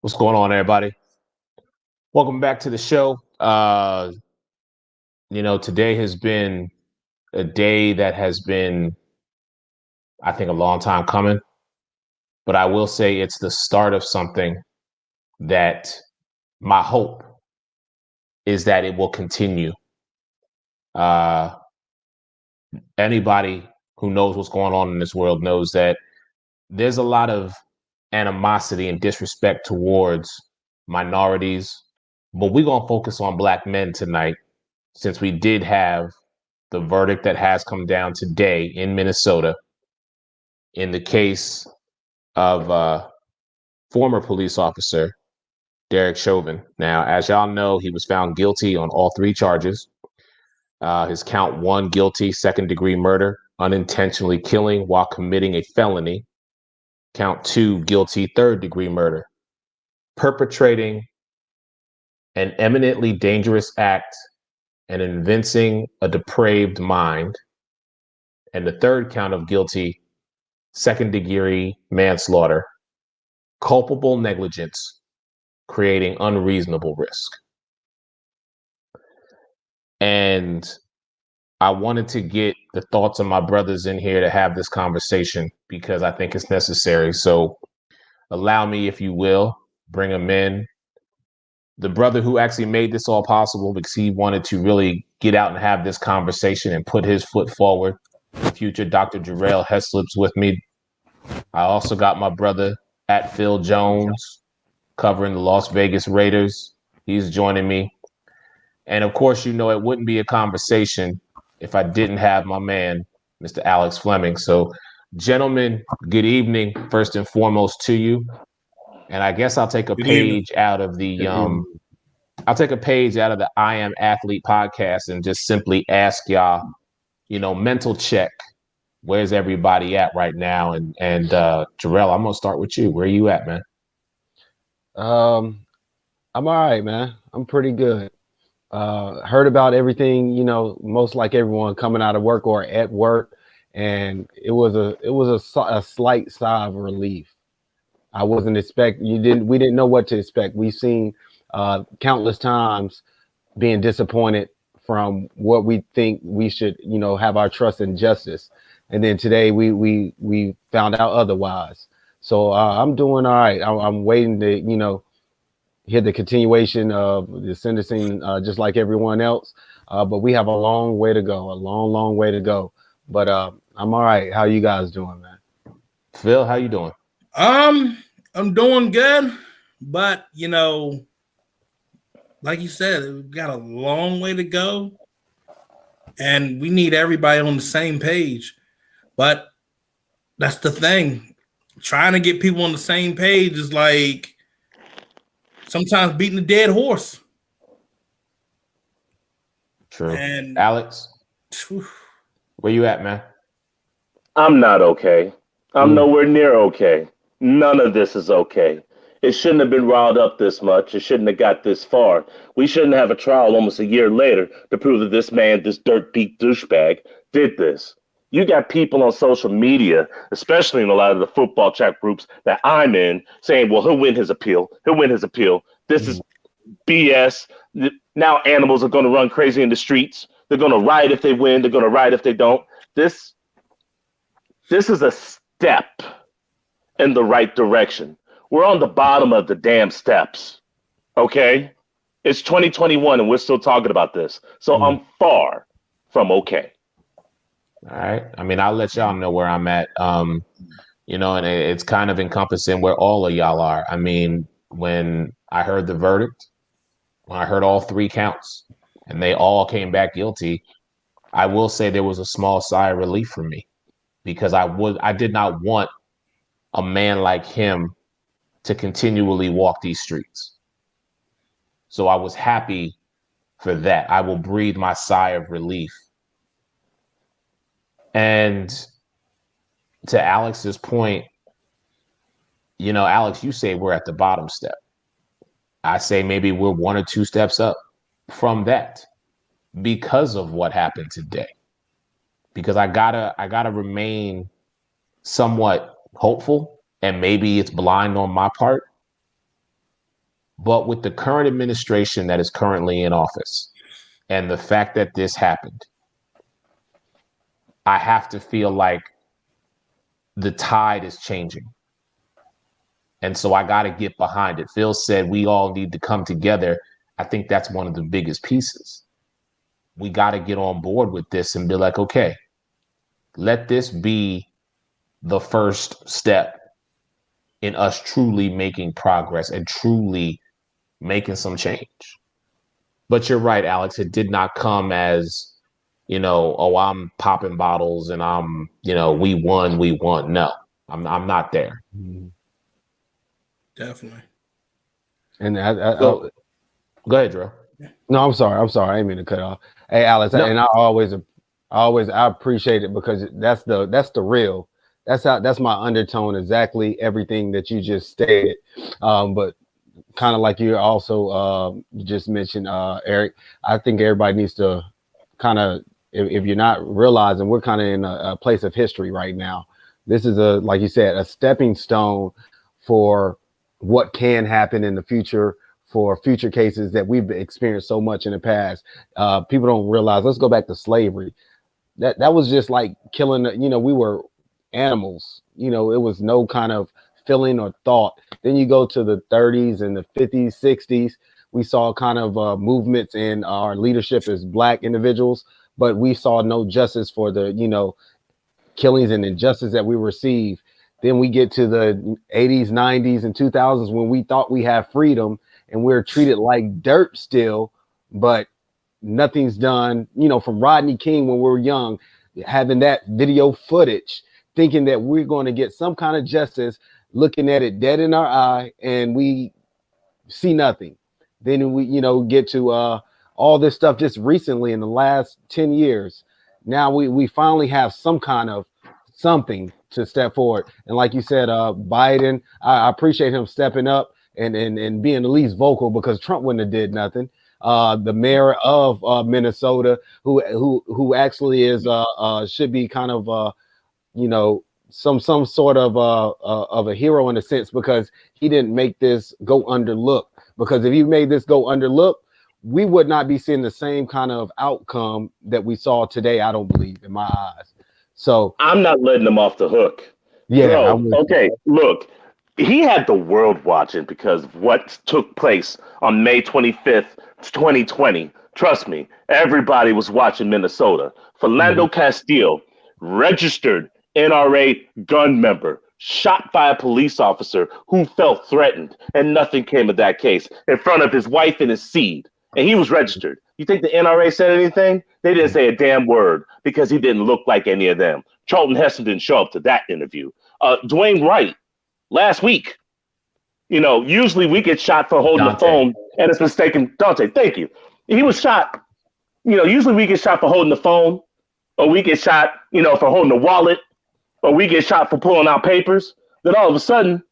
What's going on, everybody? Welcome back to the show. Today has been a day that has been, I think, a long time coming. But I will say it's the start of something that my hope is that it will continue. Uh, Anybody who knows what's going on in this world knows that there's a lot of animosity and disrespect towards minorities. But we're going to focus on Black men tonight, since we did have the verdict that has come down today in Minnesota in the case of former police officer Derek Chauvin. Now, as y'all know, he was found guilty on all three charges. His count one, guilty, second-degree murder, unintentionally killing while committing a felony. Count two, guilty, third-degree murder, perpetrating an eminently dangerous act and evincing a depraved mind. And the third count of guilty, second-degree manslaughter, culpable negligence, creating unreasonable risk. And I wanted to get the thoughts of my brothers in here to have this conversation because I think it's necessary. So allow me, if you will, bring them in. The brother who actually made this all possible because he wanted to really get out and have this conversation and put his foot forward. Future Dr. Jarrell Heslop's with me. I also got my brother at Phil Jones covering the Las Vegas Raiders. He's joining me. And of course, it wouldn't be a conversation if I didn't have my man, Mr. Alex Fleming. So, gentlemen, good evening, first and foremost to you. And I guess I'll take a page out of the I Am Athlete podcast and just simply ask y'all, mental check. Where's everybody at right now? And Jarrell, I'm gonna start with you. Where are you at, man? I'm all right, man. I'm pretty good. Heard about everything, most like everyone coming out of work or at work, and it was a slight sigh of relief. I wasn't expecting. We didn't know what to expect. We've seen countless times being disappointed from what we think we should, have our trust in justice. And then today we found out otherwise. So I'm doing all right. I'm waiting to, hear the continuation of the sentencing, just like everyone else. But we have a long way to go, long way to go. But I'm all right. How you guys doing, man? Phil, how you doing? I'm doing good, but like you said, we've got a long way to go, and we need everybody on the same page. But that's the thing. Trying to get people on the same page is like sometimes beating a dead horse. True. And Alex, where you at, man? I'm not okay. I'm nowhere near okay. None of this is okay. It shouldn't have been riled up this much. It shouldn't have got this far. We shouldn't have a trial almost a year later to prove that this man, this dirt beat douchebag, did this. You got people on social media, especially in a lot of the football chat groups that I'm in, saying, well, he'll win his appeal. He'll win his appeal. This is BS. Now animals are going to run crazy in the streets. They're going to riot if they win. They're going to riot if they don't. This is a step in the right direction. We're on the bottom of the damn steps. Okay? It's 2021 and we're still talking about this. So I'm far from okay. All right. I mean, I'll let y'all know where I'm at. And it's kind of encompassing where all of y'all are. I mean, when I heard the verdict, when I heard all three counts and they all came back guilty, I will say there was a small sigh of relief for me because I did not want a man like him to continually walk these streets. So I was happy for that. I will breathe my sigh of relief. And to Alex's point, Alex, you say we're at the bottom step. I say maybe we're one or two steps up from that because of what happened today. Because I gotta remain somewhat hopeful, and maybe it's blind on my part. But with the current administration that is currently in office and the fact that this happened, I have to feel like the tide is changing. And so I got to get behind it. Phil said we all need to come together. I think that's one of the biggest pieces. We got to get on board with this and be like, okay, let this be the first step in us truly making progress and truly making some change. But you're right, Alex. It did not come as, oh, I'm popping bottles and I'm, we won. No, I'm not there. Definitely. And So, go ahead, Drew. No, I'm sorry. I didn't mean to cut off. Hey, Alex, No. and I appreciate it because that's the real. That's my undertone. Exactly everything that you just stated. But kind of like you also just mentioned, Eric. I think everybody needs to kind of, if you're not realizing, we're kind of in a place of history right now. This is like you said, a stepping stone for what can happen in the future, for future cases that we've experienced so much in the past. People don't realize. Let's go back to slavery. That was just like killing. We were animals. It was no kind of feeling or thought. Then you go to the 30s and the 50s, 60s. We saw kind of movements in our leadership as Black individuals, but we saw no justice for the killings and injustice that we receive. Then we get to the 80s, 90s, and 2000s when we thought we had freedom and we're treated like dirt still, but nothing's done. From Rodney King when we were young, having that video footage, thinking that we're going to get some kind of justice, looking at it dead in our eye, and we see nothing. Then we, get to all this stuff just recently in the last 10 years. Now we finally have some kind of something to step forward. And like you said, Biden, I appreciate him stepping up and being the least vocal, because Trump wouldn't have did nothing. The mayor of Minnesota, who actually is should be kind of some sort of a hero in a sense, because he didn't make this go underlooked. Because if he made this go underlooked, we would not be seeing the same kind of outcome that we saw today. I don't believe, in my eyes. So I'm not letting him off the hook. yeah, Bro, okay, look, he had the world watching because of what took place on May 25th, 2020. Trust me, everybody was watching Minnesota. Philando Castile, registered NRA gun member, shot by a police officer who felt threatened, and nothing came of that case in front of his wife and his seed. And he was registered. You think the NRA said anything? They didn't say a damn word because he didn't look like any of them. Charlton Heston didn't show up to that interview. Dwayne Wright, last week, usually we get shot for holding the phone and it's mistaken. Dante, thank you. He was shot. Usually we get shot for holding the phone, or we get shot, for holding the wallet, or we get shot for pulling out papers. Then all of a sudden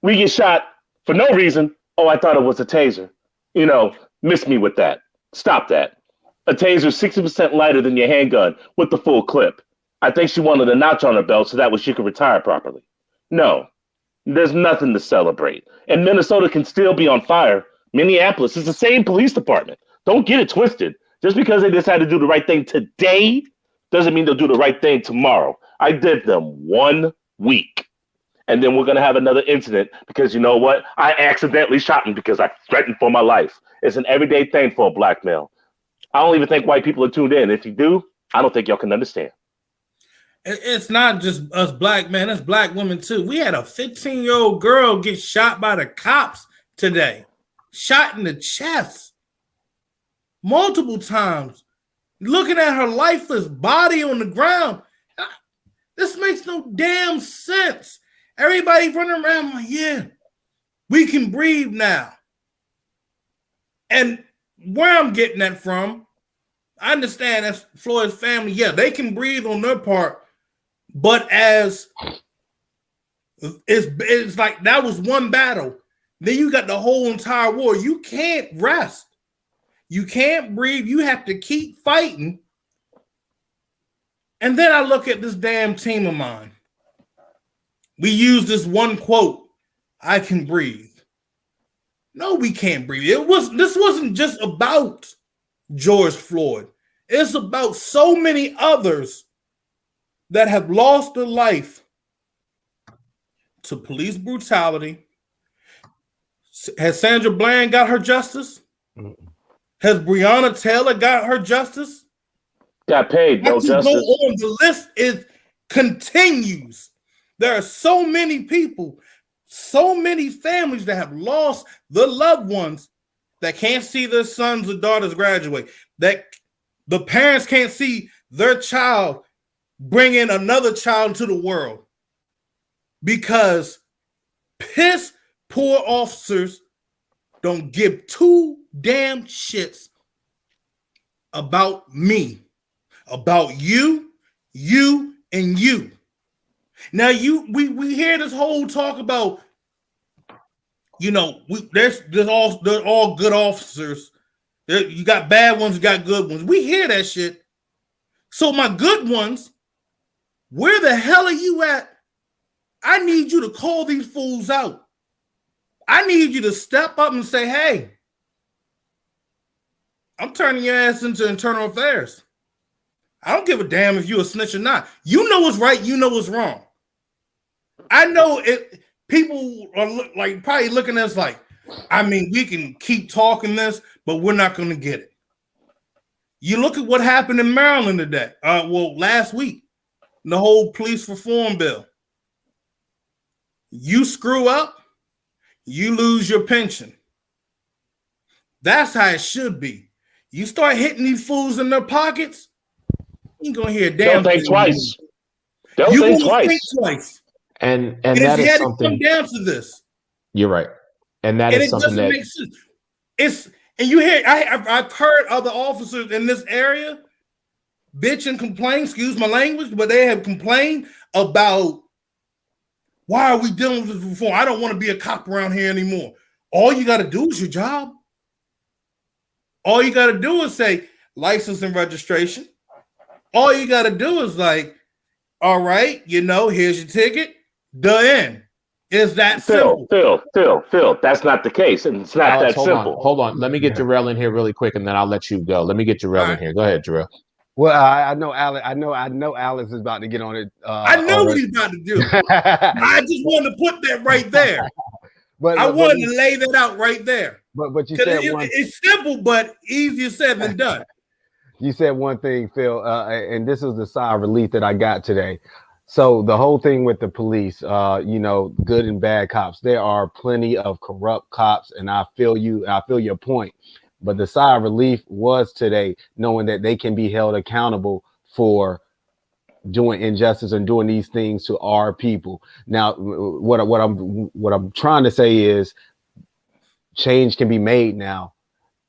we get shot for no reason. Oh, I thought it was a taser. Miss me with that. Stop that. A taser 60% lighter than your handgun with the full clip. I think she wanted a notch on her belt so that way she could retire properly. No, there's nothing to celebrate. And Minnesota can still be on fire. Minneapolis is the same police department. Don't get it twisted. Just because they decide to do the right thing today doesn't mean they'll do the right thing tomorrow. I did them 1 week. And then we're going to have another incident because you know what? I accidentally shot him because I threatened for my life. It's an everyday thing for a Black male. I don't even think white people are tuned in. If you do, I don't think y'all can understand. It's not just us Black men, it's Black women too. We had a 15-year-old girl get shot by the cops today. Shot in the chest multiple times. Looking at her lifeless body on the ground. This makes no damn sense. Everybody running around like, yeah, we can breathe now. And where I'm getting that from, I understand that's Floyd's family. Yeah, they can breathe on their part, but as it's like that was one battle. Then you got the whole entire war. You can't rest. You can't breathe. You have to keep fighting. And then I look at this damn team of mine. we use this one quote, I can breathe. No, we can't breathe. This wasn't just about George Floyd. It's about so many others that have lost their life to police brutality. Has Sandra Bland got her justice? Has Breonna Taylor got her justice? Got paid, no justice. Go on. The list continues. There are so many people, so many families that have lost the loved ones that can't see their sons or daughters graduate, that the parents can't see their child bring in another child into the world because piss poor officers don't give two damn shits about me, about you, and you. Now we hear this whole talk about, they're all good officers. You got bad ones, you got good ones. We hear that shit. So my good ones, where the hell are you at? I need you to call these fools out. I need you to step up and say, hey, I'm turning your ass into internal affairs. I don't give a damn if you're a snitch or not. You know what's right, you know what's wrong. I know it. People are probably looking at us like, I mean, we can keep talking this, but we're not going to get it. You look at what happened in Maryland today. Last week, the whole police reform bill. You screw up, you lose your pension. That's how it should be. You start hitting these fools in their pockets, you ain't gonna hear a damn. Don't think twice. Don't think twice. And that is something. Come down to this. You're right, and that is something that make sense. You hear. I've heard other officers in this area bitch and complain. Excuse my language, but they have complained about why are we dealing with this reform? I don't want to be a cop around here anymore. All you got to do is your job. All you got to do is say license and registration. All you got to do is all right, here's your ticket. Done. Is that simple? Phil, that's not the case. And it's not Alex, that simple. Hold on. Let me get Jarrell in here really quick, and then I'll let you go. Let me get Jarrell in here. Go ahead, Jarrell. Well, I know Alex. I know Alex is about to get on it. I know what he's about to do. I just wanted to put that right there. I wanted to lay that out right there. But you said it's simple, but easier said than done. You said one thing, Phil, and this is the sigh of relief that I got today. So the whole thing with the police, good and bad cops, there are plenty of corrupt cops, and I feel your point. But the sigh of relief was today knowing that they can be held accountable for doing injustice and doing these things to our people. Now, what I'm trying to say is change can be made now.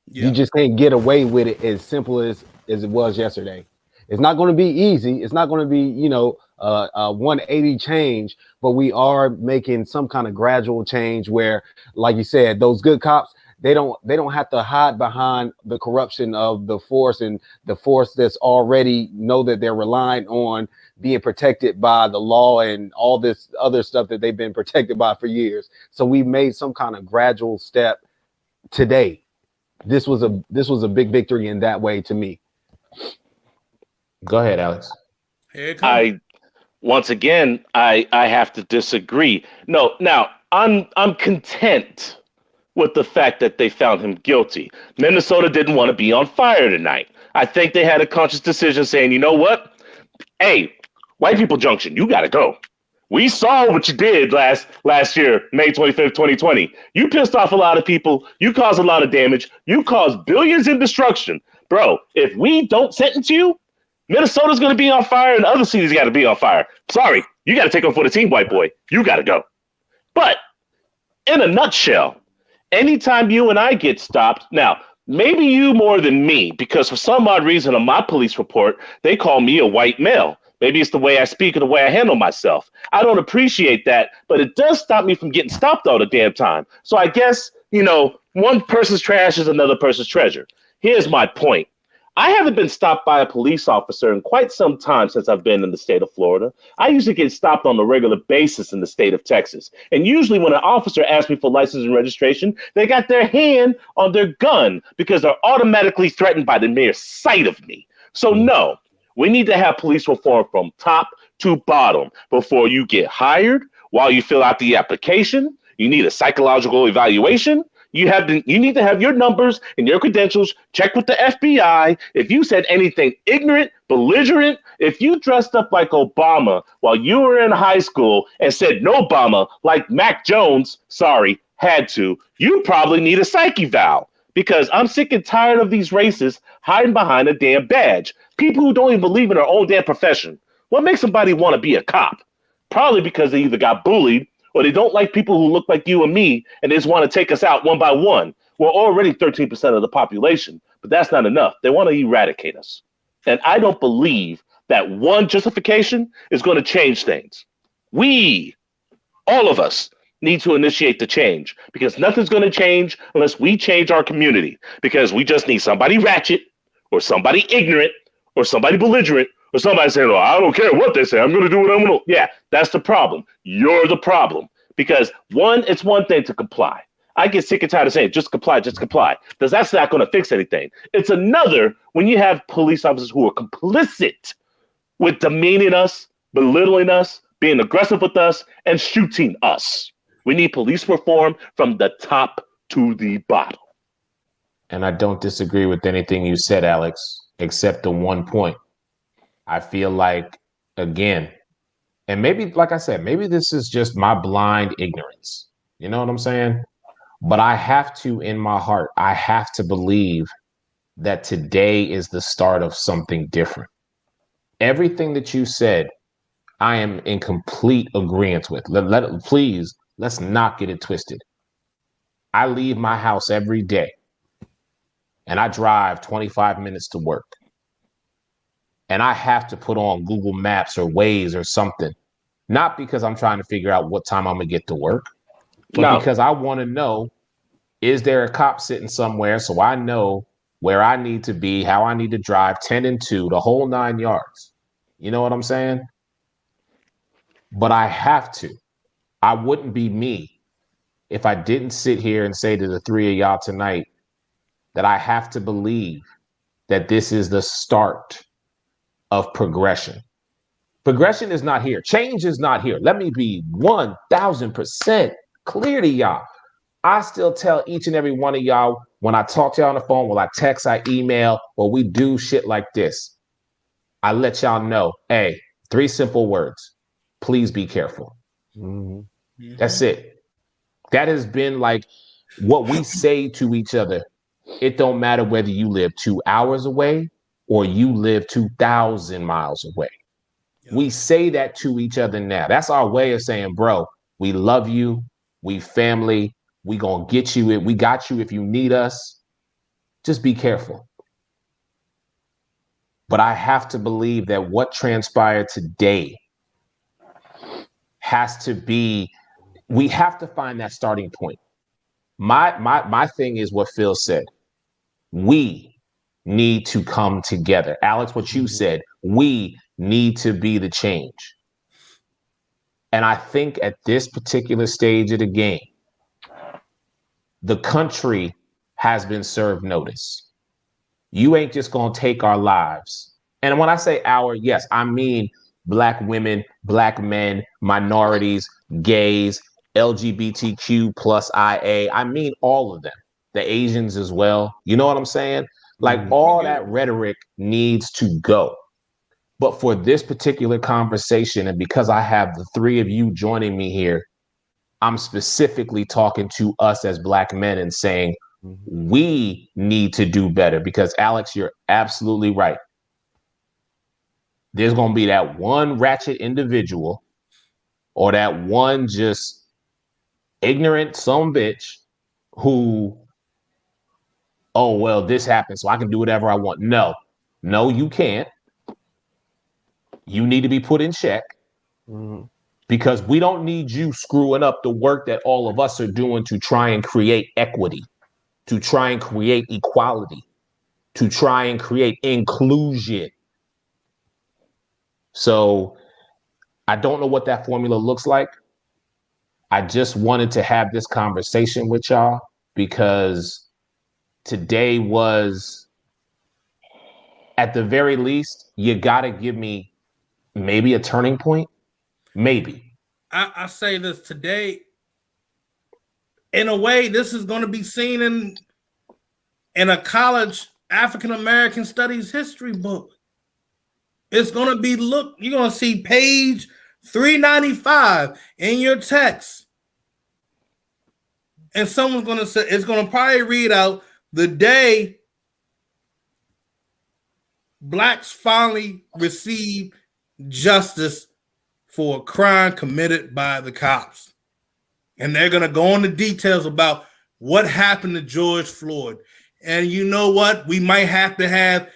Yeah. You just can't get away with it as simple as it was yesterday. It's not going to be easy. It's not going to be, a 180 change, but we are making some kind of gradual change where, like you said, those good cops, they don't have to hide behind the corruption of the force and the force that's already know that they're relying on being protected by the law and all this other stuff that they've been protected by for years. So we made some kind of gradual step today. This was a big victory in that way to me. Go ahead, Alex. Once again, I have to disagree. No, now I'm content with the fact that they found him guilty. Minnesota didn't want to be on fire tonight. I think they had a conscious decision saying, you know what? Hey, White People Junction, you got to go. We saw what you did last year, May 25th, 2020. You pissed off a lot of people. You caused a lot of damage. You caused billions in destruction. Bro, if we don't sentence you, Minnesota's going to be on fire and other cities got to be on fire. Sorry, you got to take on for the team, white boy. You got to go. But in a nutshell, anytime you and I get stopped, now, maybe you more than me, because for some odd reason on my police report, they call me a white male. Maybe it's the way I speak or the way I handle myself. I don't appreciate that, but it does stop me from getting stopped all the damn time. So I guess, one person's trash is another person's treasure. Here's my point. I haven't been stopped by a police officer in quite some time since I've been in the state of Florida. I usually get stopped on a regular basis in the state of Texas. And usually when an officer asks me for license and registration, they got their hand on their gun because they're automatically threatened by the mere sight of me. So no, we need to have police reform from top to bottom before you get hired. While you fill out the application, you need a psychological evaluation. You need to have your numbers and your credentials checked with the FBI. If you said anything ignorant, belligerent, if you dressed up like Obama while you were in high school and said no Obama like Mac Jones, sorry, had to, you probably need a psych eval. Because I'm sick and tired of these racists hiding behind a damn badge. People who don't even believe in their own damn profession. What makes somebody want to be a cop? Probably because they either got bullied or they don't like people who look like you and me and they just want to take us out one by one. We're already 13% of the population, but that's not enough. They want to eradicate us. And I don't believe that one justification is going to change things. We, all of us, need to initiate the change because nothing's going to change unless we change our community, because we just need somebody ratchet or somebody ignorant or somebody belligerent or somebody saying, oh, I don't care what they say. I'm going to do what I'm going to. Yeah, that's the problem. You're the problem. Because one, it's one thing to comply. I get sick and tired of saying, just comply, because that's not going to fix anything. It's another when you have police officers who are complicit with demeaning us, belittling us, being aggressive with us, and shooting us. We need police reform from the top to the bottom. And I don't disagree with anything you said, Alex, except the one point. I feel like, again, and maybe, like I said, maybe this is just my blind ignorance. You know what I'm saying? But I have to, in my heart, I have to believe that today is the start of something different. Everything that you said, I am in complete agreement with. Please, let's not get it twisted. I leave my house every day and I drive 25 minutes to work. And I have to put on Google Maps or Waze or something, not because I'm trying to figure out what time I'm going to get to work, but because I want to know, is there a cop sitting somewhere so I know where I need to be, how I need to drive, 10 and 2, the whole 9 yards. You know what I'm saying? But I have to. I wouldn't be me if I didn't sit here and say to the three of y'all tonight that I have to believe that this is the start of progression. Progression is not here. Change is not here. Let me be 1000% clear to y'all. I still tell each and every one of y'all when I talk to y'all on the phone, when I text, I email, or we do shit like this, I let y'all know, hey, 3 simple words. Please be careful. Mm-hmm. That's it. That has been like what we say to each other. It don't matter whether you live 2 hours away or you live 2,000 miles away. Yep. We say that to each other now. That's our way of saying, bro, we love you. We family. We gonna get you. We got you if you need us. Just be careful. But I have to believe that what transpired today has to be, we have to find that starting point. My thing is what Phil said. We need to come together. Alex, what you said, we need to be the change. And I think at this particular stage of the game, the country has been served notice. You ain't just going to take our lives. And when I say our, yes, I mean Black women, Black men, minorities, gays, LGBTQ plus IA. I mean all of them, the Asians as well. You know what I'm saying? Like all that rhetoric needs to go. But for this particular conversation, and because I have the 3 of you joining me here, I'm specifically talking to us as Black men and saying, we need to do better. Because Alex, you're absolutely right. There's going to be that one ratchet individual or that one just ignorant some bitch who, oh, well, this happened, so I can do whatever I want. No, you can't. You need to be put in check because we don't need you screwing up the work that all of us are doing to try and create equity, to try and create equality. to try and create inclusion. So I don't know what that formula looks like. I just wanted to have this conversation with y'all because today was, at the very least, you got to give me maybe a turning point. Maybe. I say this today. In a way, this is going to be seen in a college African American studies history book. It's going to be, look, you're going to see page 395 in your text. And someone's going to say, it's going to probably read out the day blacks finally received justice for a crime committed by the cops. And they're going to go into details about what happened to George Floyd. And you know what? We might have to have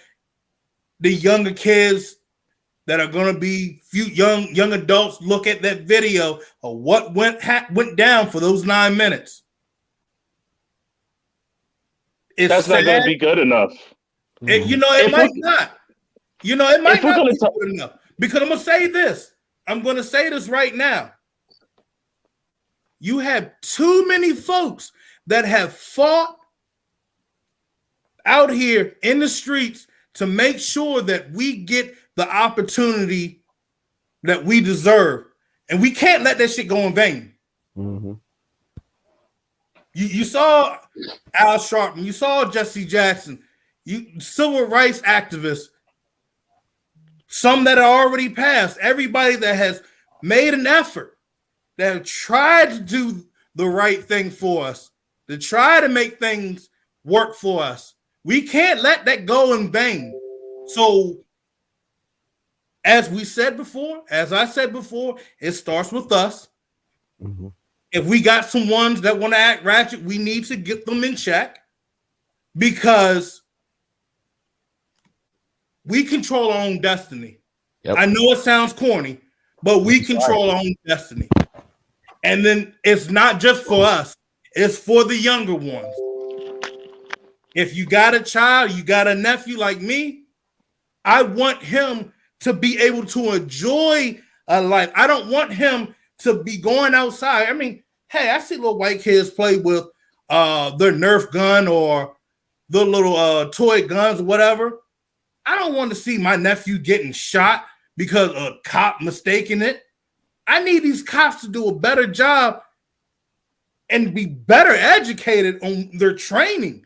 the younger kids that are going to be young adults look at that video of what went down for those 9 minutes. That's not going to be good enough. It might not. It might not be good enough. Because I'm going to say this. I'm going to say this right now. You have too many folks that have fought out here in the streets to make sure that we get the opportunity that we deserve. And we can't let that shit go in vain. Mm-hmm. You saw Al Sharpton, you saw Jesse Jackson, civil rights activists, some that are already passed, everybody that has made an effort, that have tried to do the right thing for us, to try to make things work for us. We can't let that go in vain. So, as I said before, it starts with us. Mm-hmm. If we got some ones that want to act ratchet, we need to get them in check because we control our own destiny. Yep. I know it sounds corny, but we control our own destiny. And then it's not just for us, it's for the younger ones. If you got a child, you got a nephew like me, I want him to be able to enjoy a life. I don't want him to be going outside. I mean, hey, I see little white kids play with their Nerf gun or the little toy guns or whatever. I don't want to see my nephew getting shot because a cop mistaking it. I need these cops to do a better job and be better educated on their training.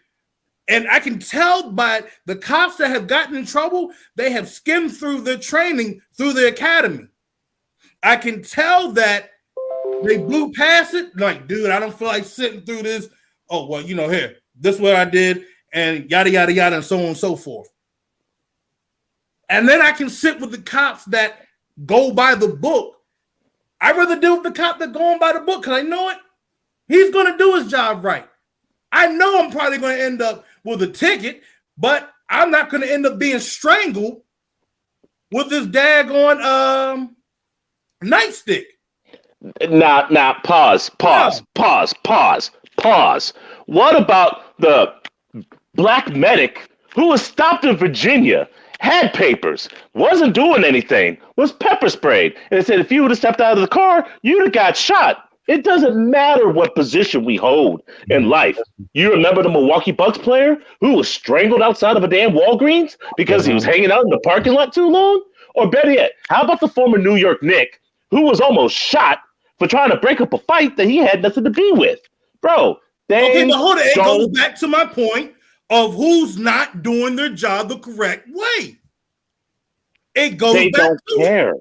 And I can tell by the cops that have gotten in trouble, they have skimmed through their training through the academy. I can tell that they blew past it. Like, dude, I don't feel like sitting through this. Oh, well, here, this is what I did, and yada, yada, yada, and so on and so forth. And then I can sit with the cops that go by the book. I'd rather deal with the cop that going by the book because I know it. He's going to do his job right. I know I'm probably going to end up with a ticket, but I'm not going to end up being strangled with this daggone nightstick. Now, pause. What about the black medic who was stopped in Virginia, had papers, wasn't doing anything, was pepper sprayed, and it said if you would have stepped out of the car, you'd have got shot. It doesn't matter what position we hold in life. You remember the Milwaukee Bucks player who was strangled outside of a damn Walgreens because he was hanging out in the parking lot too long? Or better yet, how about the former New York Knick who was almost shot for trying to break up a fight that he had nothing to be with? Bro, okay, but hold on. It goes back to my point of who's not doing their job the correct way. It goes they back don't to care.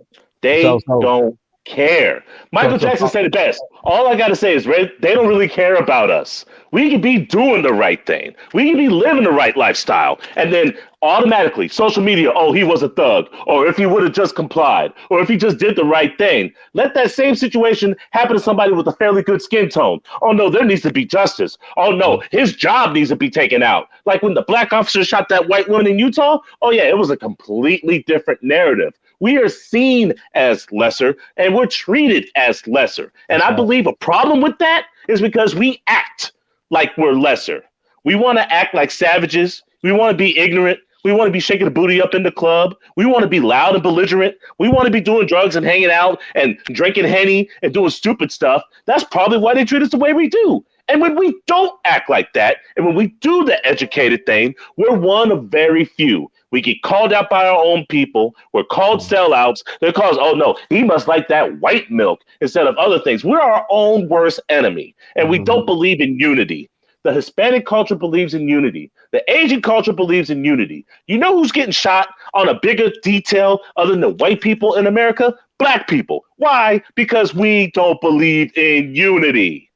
They don't care. Michael Jackson said it best. All I got to say is they don't really care about us. We could be doing the right thing. We could be living the right lifestyle. And then automatically, social media, oh, he was a thug. Or if he would have just complied. Or if he just did the right thing. Let that same situation happen to somebody with a fairly good skin tone. Oh, no, there needs to be justice. Oh, no, his job needs to be taken out. Like when the black officer shot that white woman in Utah. Oh, yeah, it was a completely different narrative. We are seen as lesser and we're treated as lesser. And I believe a problem with that is because we act like we're lesser. We want to act like savages, We want to be ignorant. We want to be shaking the booty up in the club. We want to be loud and belligerent. We want to be doing drugs and hanging out and drinking Henny and doing stupid stuff. That's probably why they treat us the way we do. And when we don't act like that, and when we do the educated thing, we're one of very few. We get called out by our own people. We're called sellouts. They're called, oh no, he must like that white milk instead of other things. We're our own worst enemy, and we don't believe in unity. The Hispanic culture believes in unity. The Asian culture believes in unity. You know who's getting shot on a bigger detail other than white people in America? Black people. Why? Because we don't believe in unity.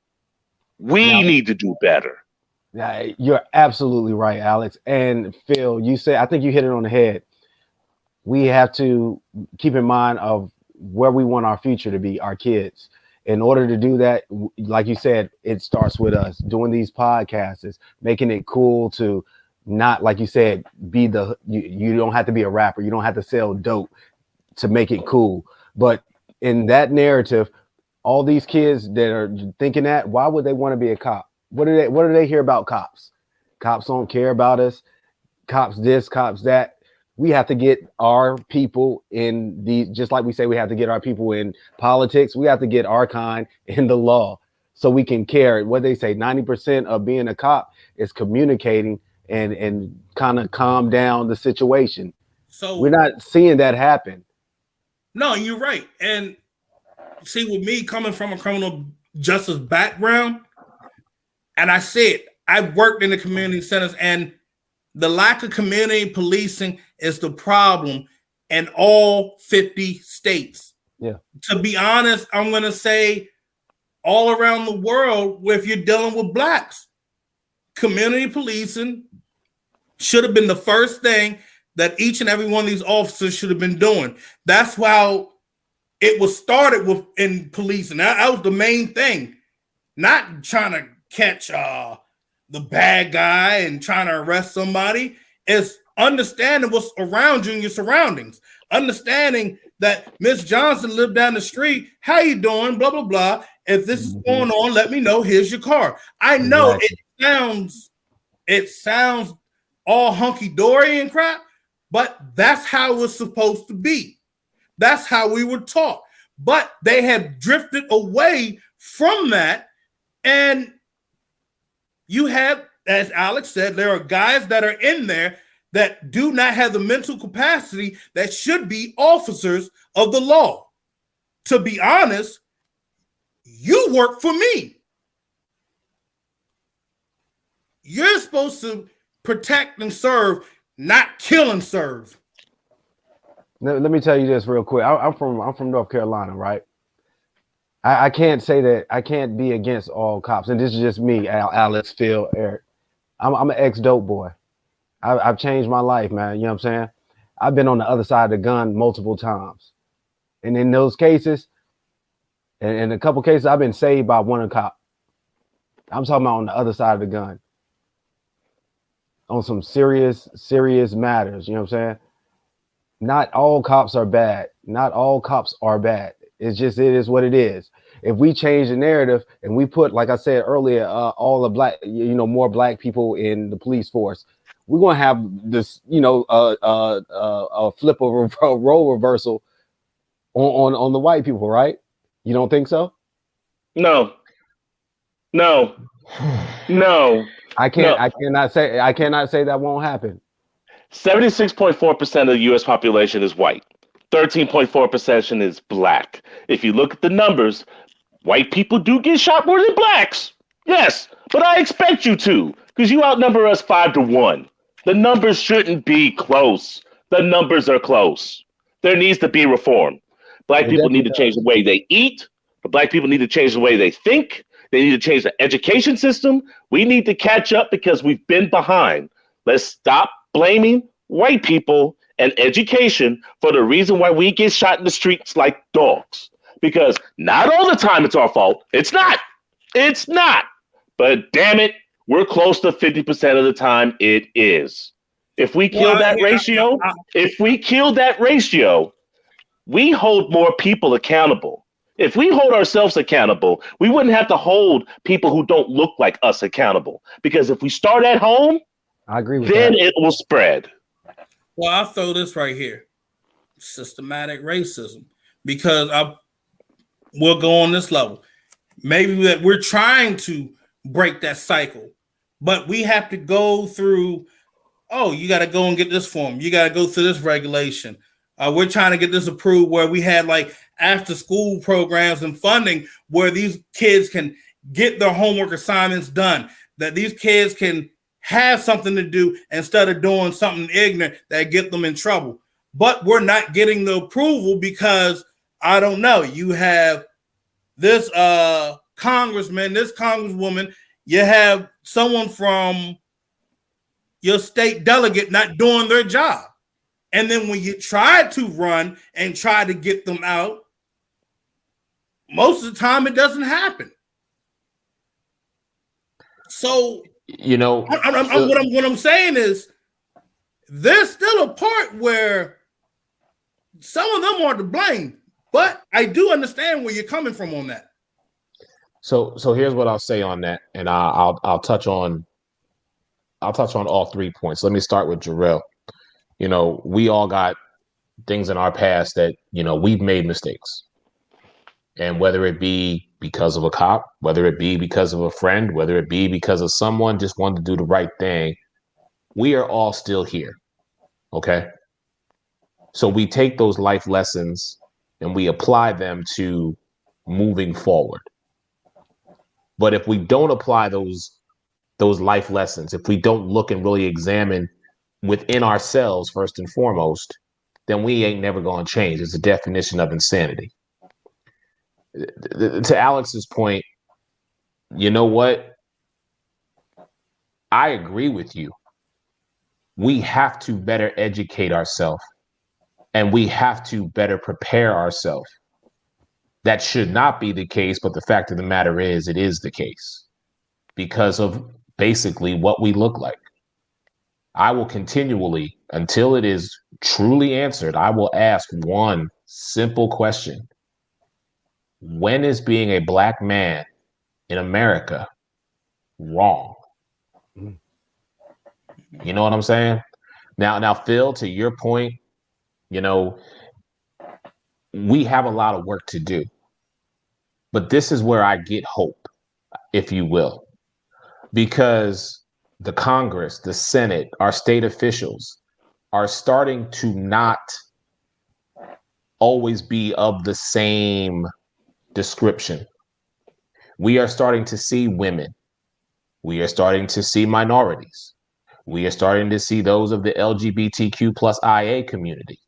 We need to do better. Yeah, you're absolutely right, Alex. And Phil, you said, I think you hit it on the head. We have to keep in mind of where we want our future to be, our kids. In order to do that, like you said, it starts with us doing these podcasts, making it cool to not, like you said, be you don't have to be a rapper. You don't have to sell dope to make it cool. But in that narrative, all these kids that are thinking that, why would they want to be a cop? What do they hear about cops? Cops don't care about us. Cops this, cops that. We have to get our people in the, just like we say we have to get our people in politics, we have to get our kind in the law so we can care. What they say, 90% of being a cop is communicating and kind of calm down the situation. So we're not seeing that happen. No, you're right. And see, with me coming from a criminal justice background, and I said I've worked in the community centers, and the lack of community policing is the problem in all 50 states. Yeah. To be honest, I'm going to say all around the world, if you're dealing with blacks, community policing should have been the first thing that each and every one of these officers should have been doing. That's how it was started with in policing. That was the main thing, not trying to catch the bad guy and trying to arrest somebody. Is understanding what's around you in your surroundings. Understanding that Miss Johnson lived down the street. How you doing? Blah, blah, blah. If this is going on, let me know. Here's your car. I know it sounds all hunky-dory and crap, but that's how it was supposed to be. That's how we were taught. But they have drifted away from that. And you have, as Alex said, there are guys that are in there that do not have the mental capacity that should be officers of the law. To be honest, you work for me. You're supposed to protect and serve, not kill and serve. Let me tell you this real quick. I'm from North Carolina, right? I can't say that I can't be against all cops, and this is just me, Alex, Phil, Eric. I'm an ex-dope boy. I've changed my life, man. You know what I'm saying? I've been on the other side of the gun multiple times. And in those cases, and in a couple cases, I've been saved by one cop. I'm talking about on the other side of the gun. On some serious matters, you know what I'm saying? Not all cops are bad. Not all cops are bad. It is what it is. If we change the narrative and we put, like I said earlier, all the black, more black people in the police force, we're gonna have this, a flip over role reversal on the white people, right? You don't think so? No. I cannot say that won't happen. 76.4% of the U.S. population is white. 13.4% is black. If you look at the numbers, white people do get shot more than blacks. Yes, but I expect you to, because you outnumber us 5-1. The numbers shouldn't be close. The numbers are close. There needs to be reform. Black people need to change the way they eat. The black people need to change the way they think. They need to change the education system. We need to catch up because we've been behind. Let's stop blaming white people and education for the reason why we get shot in the streets like dogs. Because not all the time it's our fault. It's not. But damn it, we're close to 50% of the time it is. If we kill that ratio, we hold more people accountable. If we hold ourselves accountable, we wouldn't have to hold people who don't look like us accountable. Because if we start at home, I agree with Then that. it will spread. Well, I'll throw this right here: systematic racism, because we'll go on this level. Maybe that we're trying to break that cycle, but we have to go through. Oh, you got to go and get this form. You got to go through this regulation. We're trying to get this approved where we had like after school programs and funding where these kids can get their homework assignments done, that these kids can have something to do instead of doing something ignorant that get them in trouble. But we're not getting the approval because I don't know. You have this congressman, this congresswoman, you have someone from your state delegate not doing their job. And then when you try to run and try to get them out, most of the time it doesn't happen. So, what I'm saying is there's still a part where some of them are to blame, but I do understand where you're coming from on that. So here's what I'll say on that, and I'll touch on all 3 points. Let me start with Jarrell. We all got things in our past that we've made mistakes, and whether it be because of a cop, whether it be because of a friend, whether it be because of someone just wanted to do the right thing, we are all still here. Okay. So we take those life lessons and we apply them to moving forward. But if we don't apply those life lessons, if we don't look and really examine within ourselves first and foremost, then we ain't never going to change. It's a definition of insanity. To Alex's point, you know what? I agree with you. We have to better educate ourselves and we have to better prepare ourselves. That should not be the case, but the fact of the matter is, it is the case because of basically what we look like. I will continually, until it is truly answered, I will ask one simple question. When is being a Black man in America wrong? You know what I'm saying? Now, Phil, to your point, we have a lot of work to do. But this is where I get hope, if you will, because the Congress, the Senate, our state officials are starting to not always be of the same description. We are starting to see women. We are starting to see minorities. We are starting to see those of the LGBTQ plus IA community.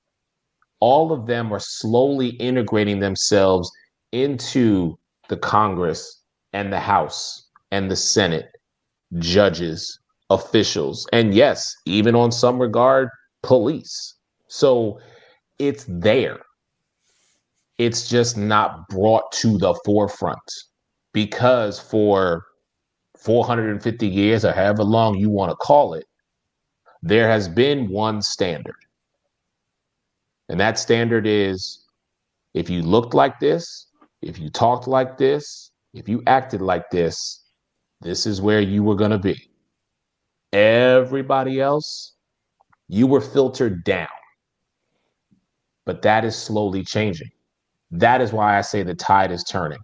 All of them are slowly integrating themselves into the Congress and the House and the Senate, judges, officials, and yes, even on some regard, police. So it's there. It's just not brought to the forefront because for 450 years or however long you want to call it, there has been one standard. And that standard is if you looked like this, if you talked like this, if you acted like this is where you were going to be. Everybody else, you were filtered down. But that is slowly changing. That is why I say the tide is turning.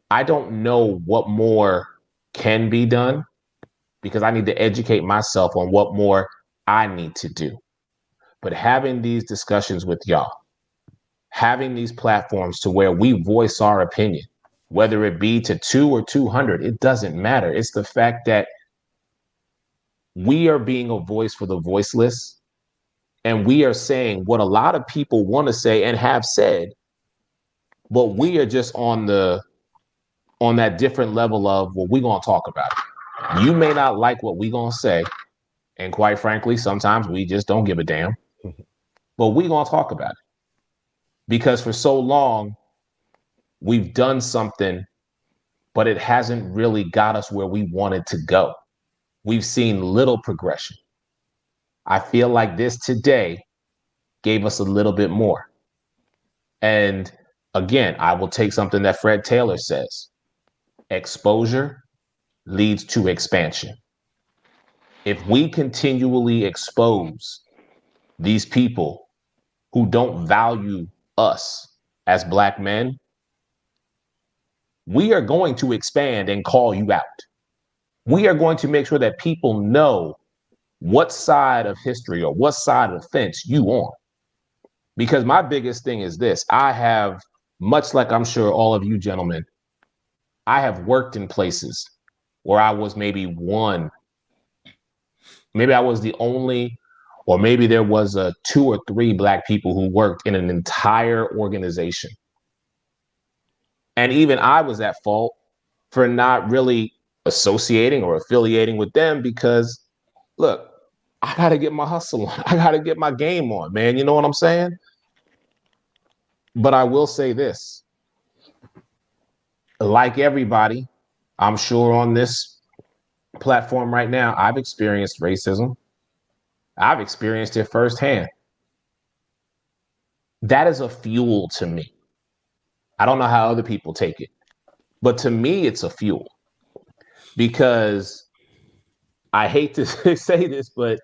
I don't know what more can be done because I need to educate myself on what more I need to do. But having these discussions with y'all, having these platforms to where we voice our opinion, whether it be to 2 or 200, it doesn't matter. It's the fact that we are being a voice for the voiceless. And we are saying what a lot of people want to say and have said, but we are just on that different level of, well, we're going to talk about it. You may not like what we're going to say. And quite frankly, sometimes we just don't give a damn. But we're going to talk about it. Because for so long, we've done something, but it hasn't really got us where we wanted to go. We've seen little progression. I feel like this today gave us a little bit more. And again, I will take something that Fred Taylor says. Exposure leads to expansion. if we continually expose these people who don't value us as Black men, we are going to expand and call you out. We are going to make sure that people know what side of history or what side of the fence you on. Because my biggest thing is this: I have, much like I'm sure all of you gentlemen, I have worked in places where I was maybe maybe I was the only, or maybe there was 2 or 3 Black people who worked in an entire organization. And even I was at fault for not really associating or affiliating with them because, look, I got to get my hustle on. I got to get my game on, man. You know what I'm saying? But I will say this: like everybody, I'm sure on this platform right now, I've experienced racism. I've experienced it firsthand. That is a fuel to me. I don't know how other people take it, but to me, it's a fuel because I hate to say this, but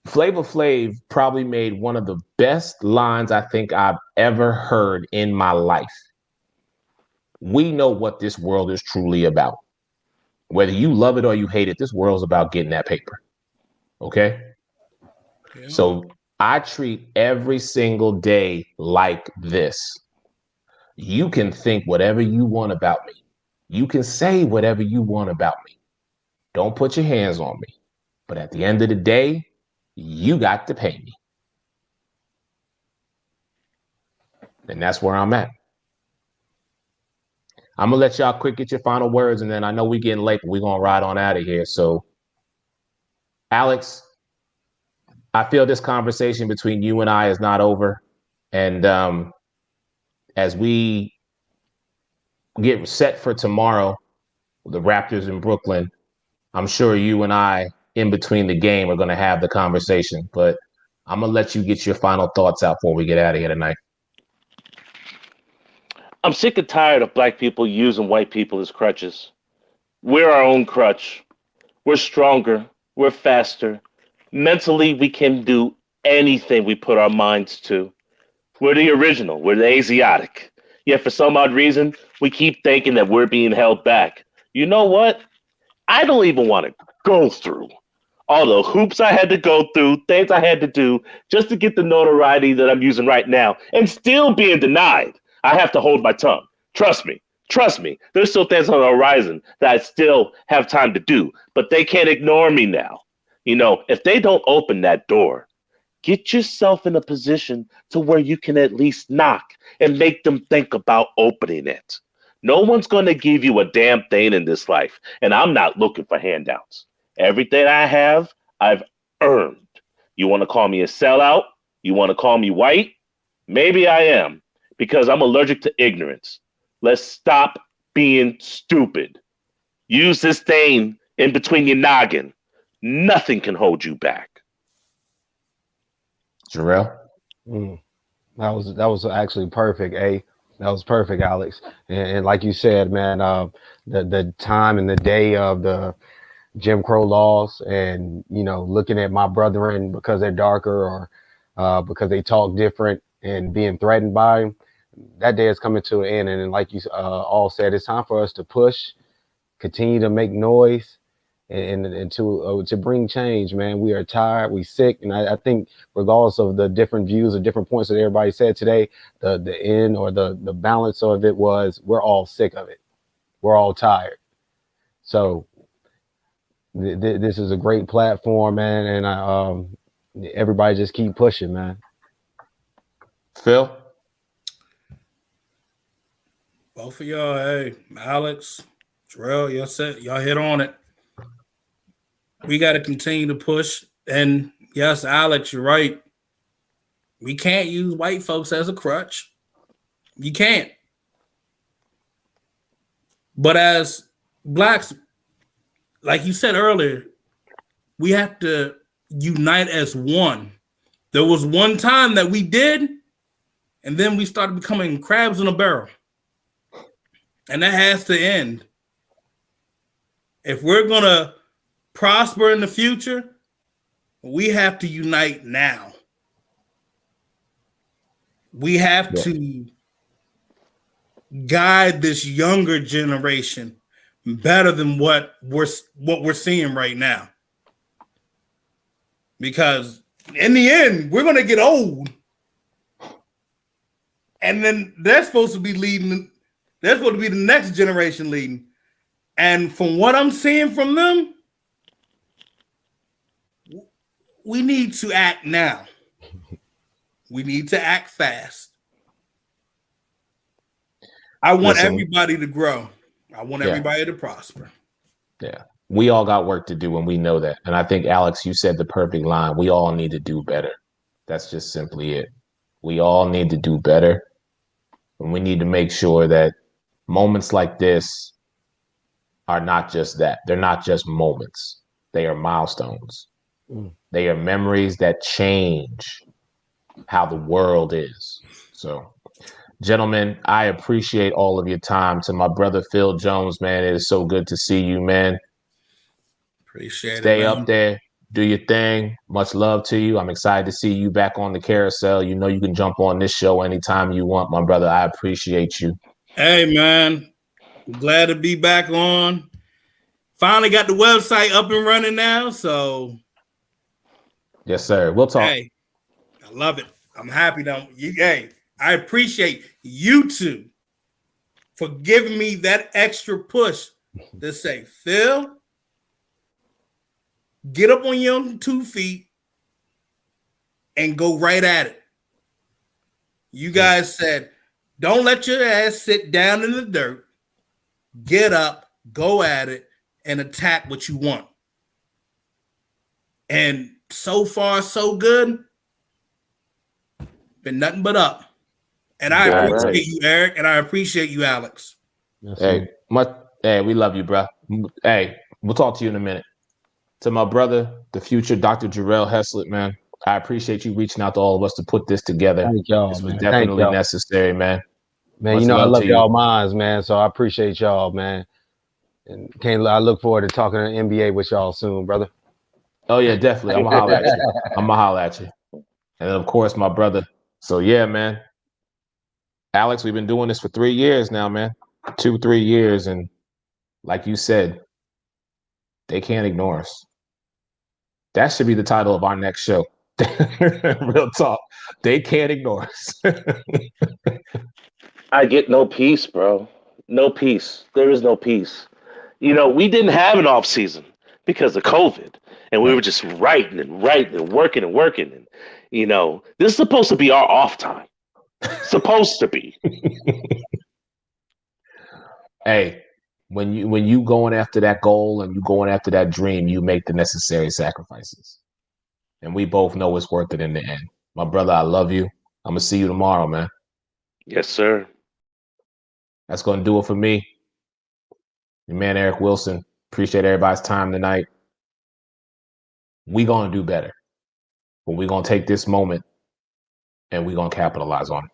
Flavor Flav probably made one of the best lines I think I've ever heard in my life. We know what this world is truly about. Whether you love it or you hate it, this world's about getting that paper. Okay? Yeah. So I treat every single day like this. You can think whatever you want about me. You can say whatever you want about me. Don't put your hands on me. But at the end of the day, you got to pay me. And that's where I'm at. I'm going to let y'all quick get your final words, and then I know we're getting late, but we're going to ride on out of here. So, Alex, I feel this conversation between you and I is not over. And as we get set for tomorrow, the Raptors in Brooklyn, I'm sure you and I, in between the game, are going to have the conversation. But I'm going to let you get your final thoughts out before we get out of here tonight. I'm sick and tired of Black people using white people as crutches. We're our own crutch. We're stronger. We're faster. Mentally, we can do anything we put our minds to. We're the original. We're the Asiatic. Yet for some odd reason, we keep thinking that we're being held back. You know what? I don't even want to go through all the hoops I had to go through, things I had to do just to get the notoriety that I'm using right now and still being denied. I have to hold my tongue. Trust me. Trust me. There's still things on the horizon that I still have time to do, but they can't ignore me now. You know, if they don't open that door, get yourself in a position to where you can at least knock and make them think about opening it. No one's going to give you a damn thing in this life, and I'm not looking for handouts. Everything I have, I've earned. You want to call me a sellout? You want to call me white? Maybe I am, because I'm allergic to ignorance. Let's stop being stupid. Use this thing in between your noggin. Nothing can hold you back. Jarrell? That was actually perfect, That was perfect, Alex. And like you said, man, the time and the day of the Jim Crow laws and, you know, looking at my brethren because they're darker or because they talk different and being threatened by them, that day is coming to an end. And like you all said, it's time for us to push, continue to make noise, and to bring change, man. We are tired, we sick, and I think regardless of the different views or different points that everybody said today, the end or the balance of it was we're all sick of it. We're all tired. So this is a great platform, man, and everybody just keep pushing, man. Phil? Both of y'all, hey, Alex, Jarrell, y'all hit on it. We got to continue to push. And yes, Alex, you're right. We can't use white folks as a crutch. You can't. But as Blacks, like you said earlier, we have to unite as one. There was one time that we did, and then we started becoming crabs in a barrel. And that has to end. If we're going to prosper in the future, We have to unite now. We have to guide this younger generation better than what we're seeing right now. Because in the end, we're going to get old. And then they're supposed to be leading. They're supposed to be the next generation leading. And from what I'm seeing from them, we need to act now. We need to act fast. I want everybody to grow. I want everybody to prosper. Yeah. We all got work to do, and we know that. And I think, Alex, you said the perfect line. We all need to do better. That's just simply it. We all need to do better. And we need to make sure that moments like this are not just that. They're not just moments. They are milestones. They are memories that change how the world is. So, gentlemen, I appreciate all of your time. To my brother Phil Jones, man, it is so good to see you, man. Appreciate Stay it, man. up there. Do your thing. Much love to you. I'm excited to see you back on the carousel. You know you can jump on this show anytime you want, my brother. I appreciate you. Hey, man. Glad to be back on. Finally got the website up and running now, so. Yes, sir. We'll talk. Hey, I love it. I'm happy now. Hey, I appreciate you two for giving me that extra push to say, Phil, get up on your 2 feet and go right at it. You guys said, don't let your ass sit down in the dirt. Get up, go at it, and attack what you want. And so far, so good. Been nothing but up. And I appreciate you, Eric, and I appreciate you, Alex. Hey, we love you, bro. Hey, we'll talk to you in a minute. To my brother, the future Dr. Jarrell Heslett, man, I appreciate you reaching out to all of us to put this together. Thank y'all, this was man. definitely necessary, man. Man, you know I love y'all minds, man. So I appreciate y'all, man. And I look forward to talking to the NBA with y'all soon, brother. Oh yeah, definitely. I'm gonna holler at you. And of course, my brother. So yeah, man. Alex, we've been doing this for 3 years now, man. 2-3 years, and like you said, they can't ignore us. That should be the title of our next show. Real talk. They can't ignore us. I get no peace, bro. No peace. There is no peace. You know, we didn't have an off season because of COVID, and we were just writing and working and working. And, you know, this is supposed to be our off time. Supposed to be. Hey, when you going after that goal and you going after that dream, you make the necessary sacrifices. And we both know it's worth it in the end. My brother, I love you. I'm gonna see you tomorrow, man. Yes, sir. That's gonna do it for me. Your man Eric Wilson. Appreciate everybody's time tonight. We gonna do better. But we gonna take this moment and we gonna capitalize on it.